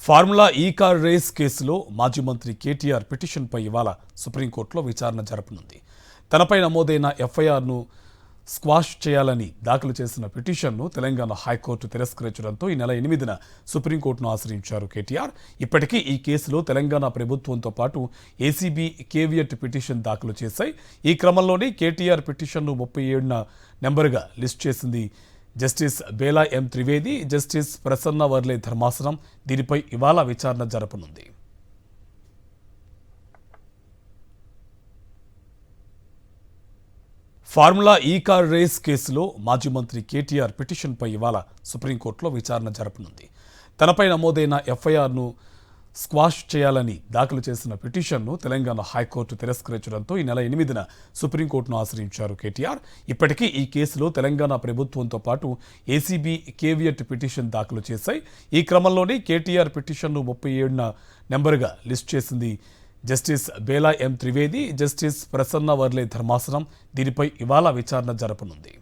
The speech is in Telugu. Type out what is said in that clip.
ఫార్ములా ఈ కార్ రేస్ కేసులో మాజీ మంత్రి కేటీఆర్ పిటిషన్పై ఇవాళ సుప్రీంకోర్టులో విచారణ జరపనుంది. తనపై నమోదైన ఎఫ్ఐఆర్ను స్క్వాష్ చేయాలని దాఖలు చేసిన పిటిషన్ను తెలంగాణ హైకోర్టు తిరస్కరించడంతో ఈ నెల 8న సుప్రీంకోర్టును ఆశ్రయించారు కేటీఆర్. ఇప్పటికీ ఈ కేసులో తెలంగాణ ప్రభుత్వంతో పాటు ఏసీబీ కేవియట్ పిటిషన్ దాఖలు చేశాయి. ఈ క్రమంలోనే కేటీఆర్ పిటిషన్ను 37న నెంబరుగా లిస్ట్ చేసింది జస్టిస్ బేలా ఎం త్రివేది, జస్టిస్ ప్రసన్న వర్లే ధర్మాసనం. దీనిపై ఇవాళ విచారణ జరపనుంది. ఫార్ములా ఈ కార్ రేస్ కేసులో మాజీ మంత్రి కేటీఆర్ పిటిషన్పై ఇవాళ సుప్రీంకోర్టులో విచారణ జరపనుంది. తనపై నమోదైన ఎఫ్ఐఆర్ను స్క్వాష్ చేయాలని దాఖలు చేసిన పిటిషన్ను తెలంగాణ హైకోర్టు తిరస్కరించడంతో ఈ నెల 8న సుప్రీంకోర్టును ఆశ్రయించారు కేటీఆర్. ఇప్పటికీ ఈ కేసులో తెలంగాణ ప్రభుత్వంతో పాటు ఏసీబీ కేవియట్ పిటిషన్ దాఖలు చేశాయి. ఈ క్రమంలోనే కేటీఆర్ పిటిషన్ను 37న నెంబరుగా లిస్ట్ చేసింది జస్టిస్ బేలా ఎం త్రివేది, జస్టిస్ ప్రసన్న వర్లే ధర్మాసనం. దీనిపై ఇవాళ విచారణ జరపనుంది.